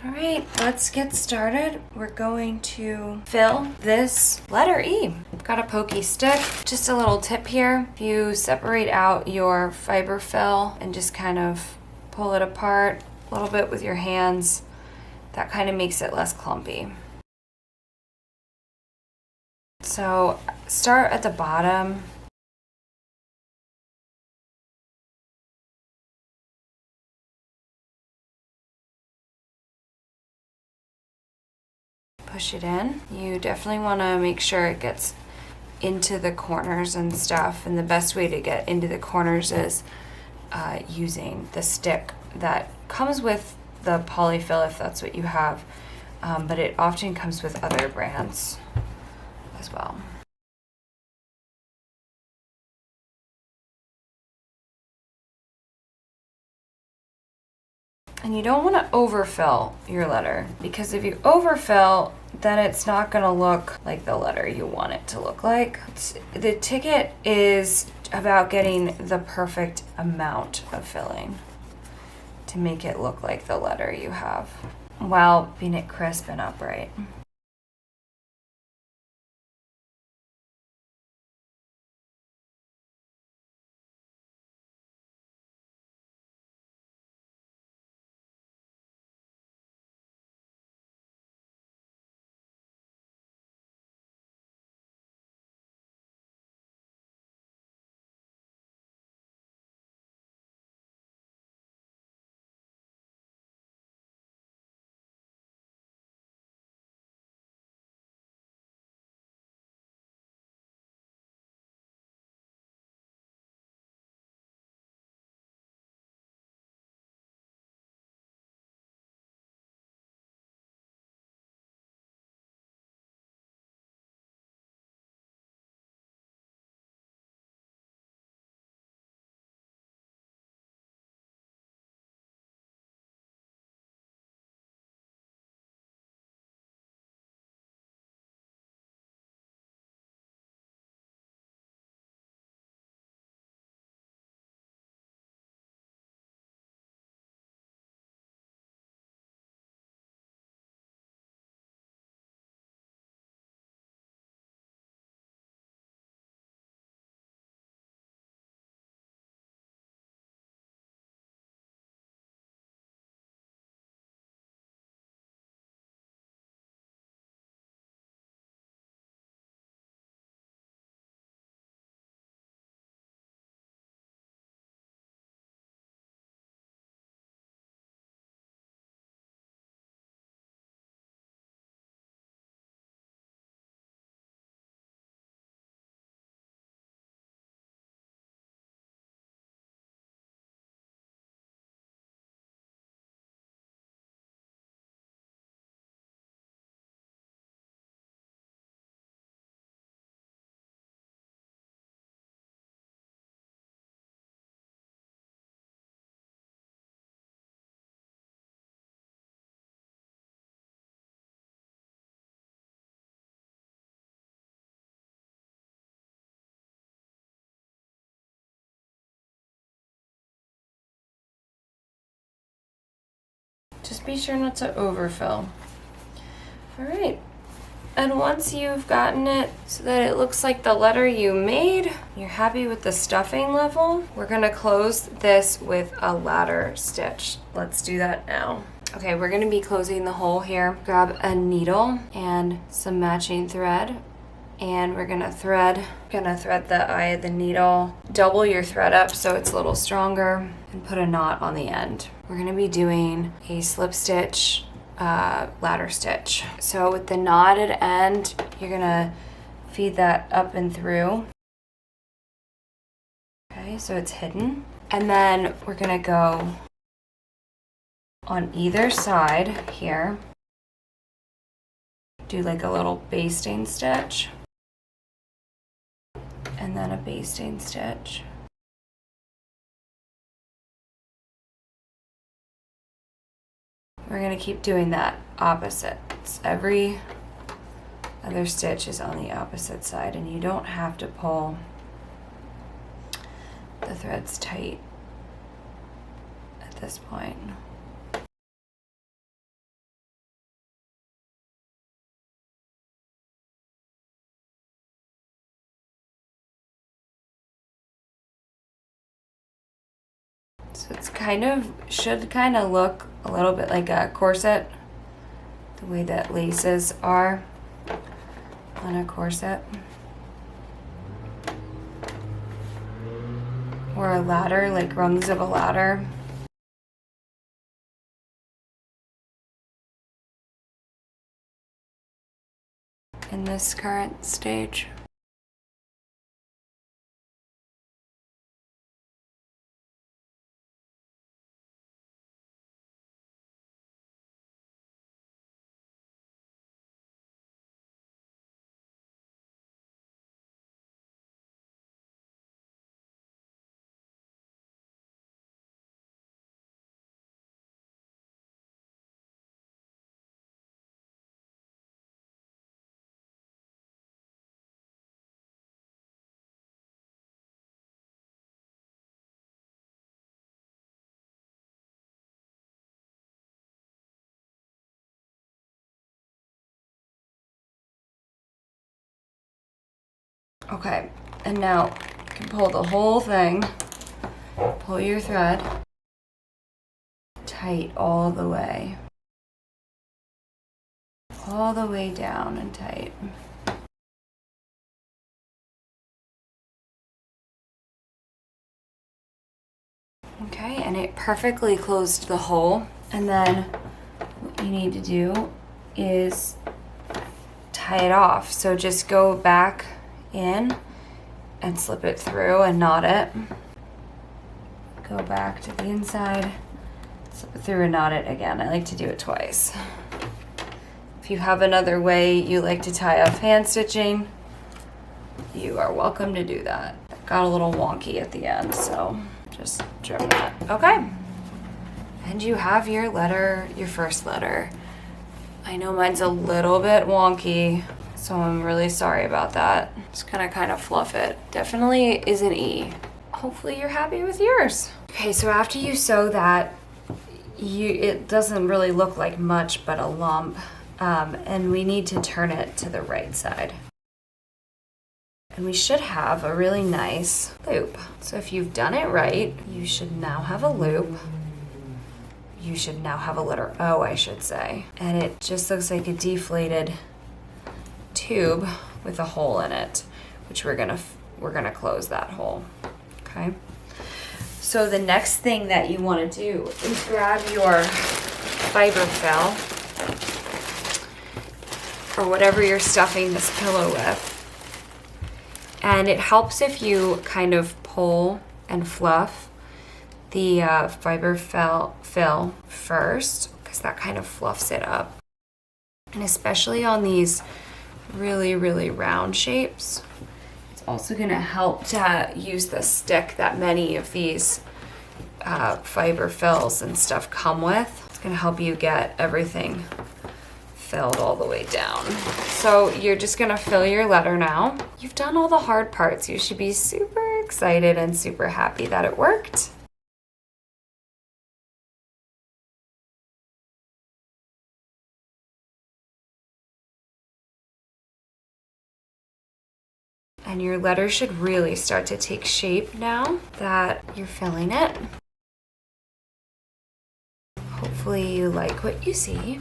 All right, let's get started. We're going to fill this letter E. I've got a pokey stick. Just a little tip here. If you separate out your fiber fill and just kind of pull it apart a little bit with your hands, that kind of makes it less clumpy. So start at the bottom. Push it in. You definitely want to make sure it gets into the corners and stuff, and the best way to get into the corners is using the stick that comes with the polyfill if that's what you have, but it often comes with other brands as well. And you don't want to overfill your letter, because if you overfill, then it's not going to look like the letter you want it to look like. The ticket is about getting the perfect amount of filling to make it look like the letter you have, while being it crisp and upright. Just be sure not to overfill. All right. And once you've gotten it so that it looks like the letter you made, you're happy with the stuffing level, we're gonna close this with a ladder stitch. Let's do that now. Okay, we're gonna be closing the hole here. Grab a needle and some matching thread, and we're gonna thread the eye of the needle. Double your thread up so it's a little stronger, and put a knot on the end. We're gonna be doing a slip stitch ladder stitch. So with the knotted end, you're gonna feed that up and through. Okay, so it's hidden. And then we're gonna go on either side here, do like a little basting stitch, and then a basting stitch. We're going to keep doing that opposite. Every other stitch is on the opposite side, and you don't have to pull the threads tight at this point. So it's should kind of look a little bit like a corset, the way that laces are on a corset. Or a ladder, like rungs of a ladder. In this current stage. Okay, and now you can pull the whole thing, pull your thread tight all the way down and tight. Okay, and it perfectly closed the hole. And then what you need to do is tie it off. So just go back in and slip it through and knot it. Go back to the inside, slip it through and knot it again. I like to do it twice. If you have another way you like to tie off hand stitching, you are welcome to do that. It got a little wonky at the end, so just trim that. Okay. And you have your letter, your first letter. I know mine's a little bit wonky, so I'm really sorry about that. Just gonna kind of fluff it. Definitely is an E. Hopefully you're happy with yours. Okay, so after you sew that, it doesn't really look like much but a lump, and we need to turn it to the right side. And we should have a really nice loop. So if you've done it right, you should now have a loop. You should now have a letter O, I should say. And it just looks like a deflated tube with a hole in it, which we're gonna close that hole, okay? So the next thing that you wanna do is grab your fiber fill, or whatever you're stuffing this pillow with. And it helps if you kind of pull and fluff the fiber fill first, because that kind of fluffs it up. And especially on these really, really round shapes, it's also going to help to use the stick that many of these fiber fills and stuff come with. It's going to help you get everything filled all the way down. So you're just gonna fill your letter now. You've done all the hard parts. You should be super excited and super happy that it worked. And your letter should really start to take shape now that you're filling it. Hopefully you like what you see.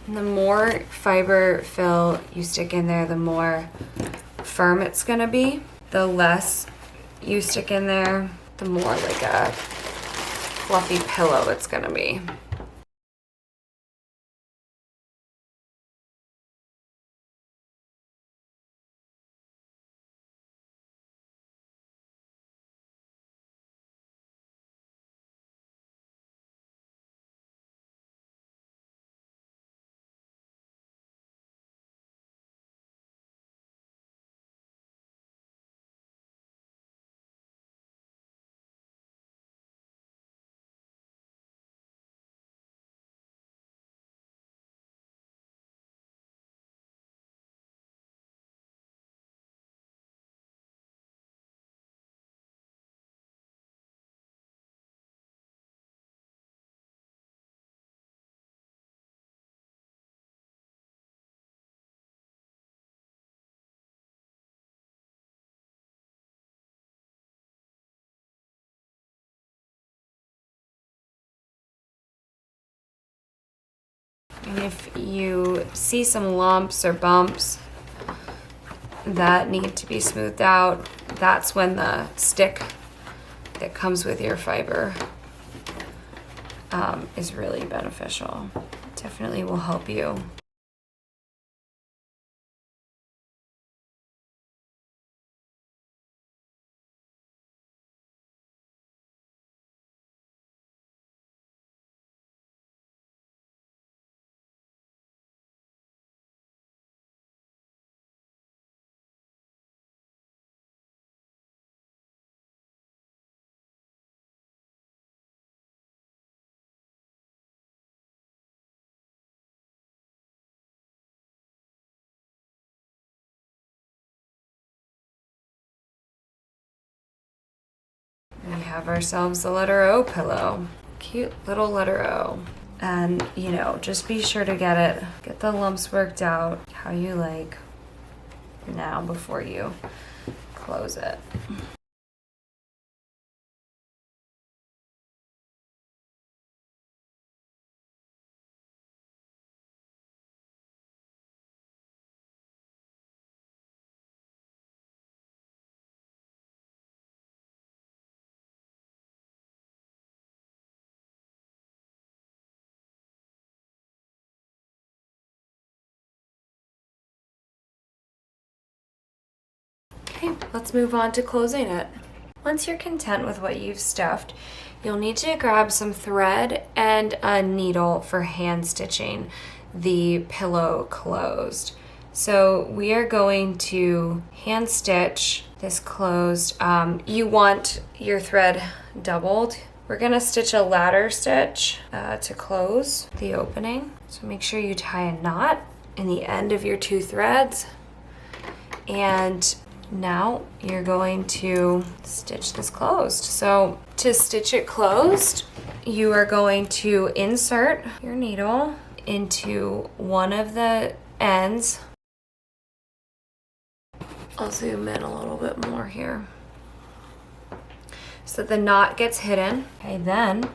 And the more fiber fill you stick in there, the more firm it's gonna be. The less you stick in there, the more like a fluffy pillow it's gonna be. And if you see some lumps or bumps that need to be smoothed out, that's when the stick that comes with your fiber is really beneficial. Definitely will help you. We have ourselves the letter O pillow. Cute little letter O. And, you know, just be sure to get the lumps worked out how you like now before you close it. Okay, let's move on to closing it. Once you're content with what you've stuffed, you'll need to grab some thread and a needle for hand stitching the pillow closed. So we are going to hand stitch this closed. You want your thread doubled. We're gonna stitch a ladder stitch to close the opening. So make sure you tie a knot in the end of your two threads. And now you're going to stitch this closed. So to stitch it closed, you are going to insert your needle into one of the ends. I'll zoom in a little bit more here so that the knot gets hidden. Okay, then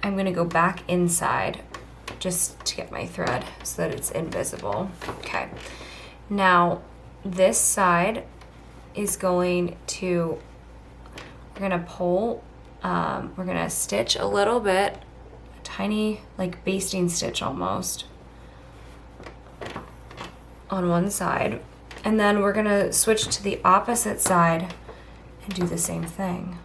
I'm going to go back inside just to get my thread so that it's invisible. Okay. Now, this side is going to, we're gonna pull, we're gonna stitch a little bit, a tiny, like basting stitch almost, on one side. And then we're gonna switch to the opposite side and do the same thing.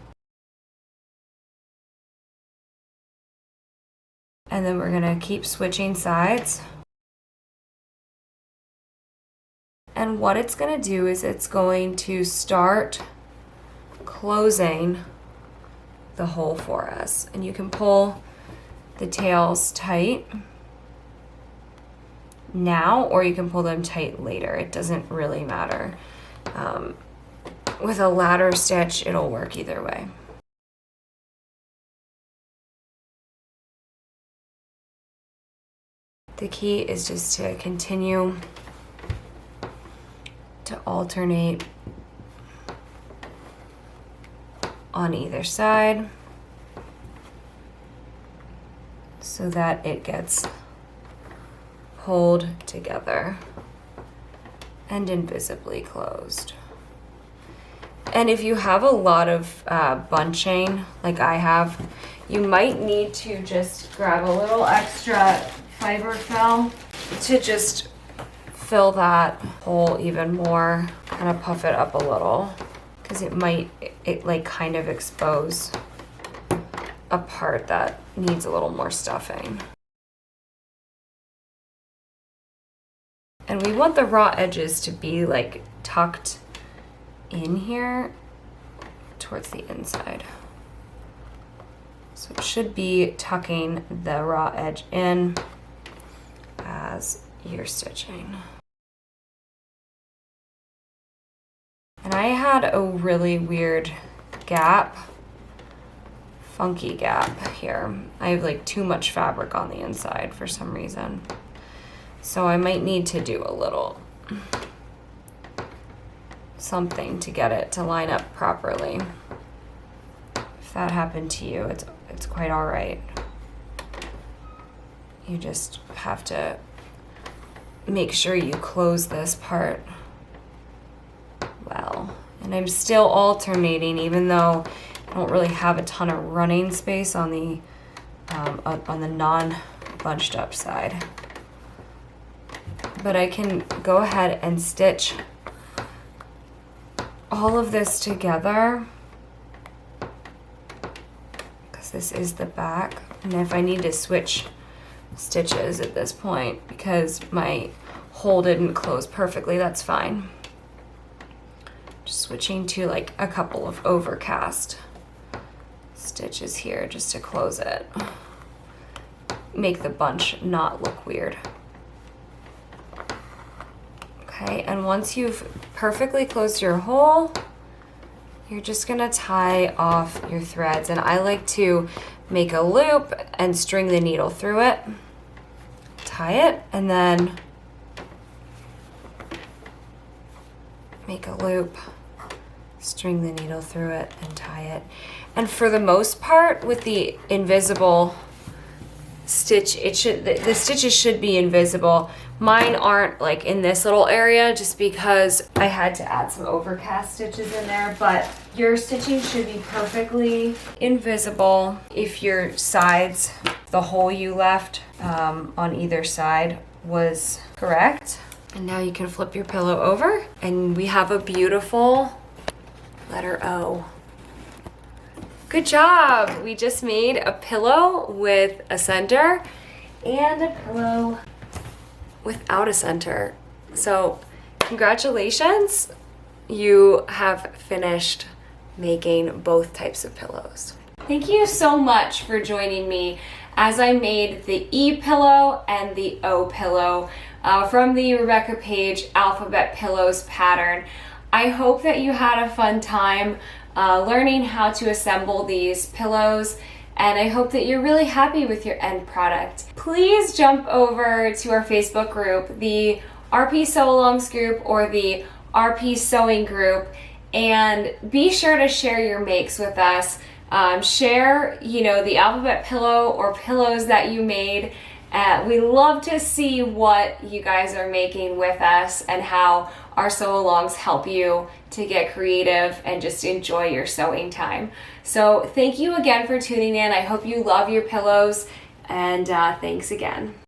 And then we're gonna keep switching sides. And what it's going to do is it's going to start closing the hole for us. And you can pull the tails tight now, or you can pull them tight later. It doesn't really matter. With a ladder stitch, it'll work either way. The key is just to continue to alternate on either side so that it gets pulled together and invisibly closed. And if you have a lot of bunching like I have, you might need to just grab a little extra fiber film to just fill that hole even more, kind of puff it up a little, because it might like kind of expose a part that needs a little more stuffing. And we want the raw edges to be like tucked in here towards the inside. So it should be tucking the raw edge in as you're stitching. And I had a really weird gap, funky gap here. I have like too much fabric on the inside for some reason. So I might need to do a little something to get it to line up properly. If that happened to you, it's quite all right. You just have to make sure you close this part well. And I'm still alternating, even though I don't really have a ton of running space on the non-bunched up side. But I can go ahead and stitch all of this together, because this is the back. And if I need to switch stitches at this point because my hole didn't close perfectly, that's fine. Just switching to like a couple of overcast stitches here just to close it. Make the bunch not look weird. Okay, and once you've perfectly closed your hole, you're just gonna tie off your threads. And I like to make a loop and string the needle through it. Tie it, and then make a loop, string the needle through it, and tie it. And for the most part, with the invisible stitch, the stitches should be invisible. Mine aren't like in this little area just because I had to add some overcast stitches in there, but your stitching should be perfectly invisible if your sides, the hole you left on either side was correct. And now you can flip your pillow over and we have a beautiful letter O. Good job! We just made a pillow with a center and a pillow without a center. So congratulations, you have finished making both types of pillows. Thank you so much for joining me as I made the E pillow and the O pillow from the Rebecca Page Alphabet Pillows pattern. I hope that you had a fun time learning how to assemble these pillows, and I hope that you're really happy with your end product. Please jump over to our Facebook group, the RP Sew-Alongs group or the RP Sewing group, and be sure to share your makes with us. Share, the alphabet pillow or pillows that you made. We love to see what you guys are making with us and how our sew-alongs help you to get creative and just enjoy your sewing time. So thank you again for tuning in. I hope you love your pillows, and thanks again.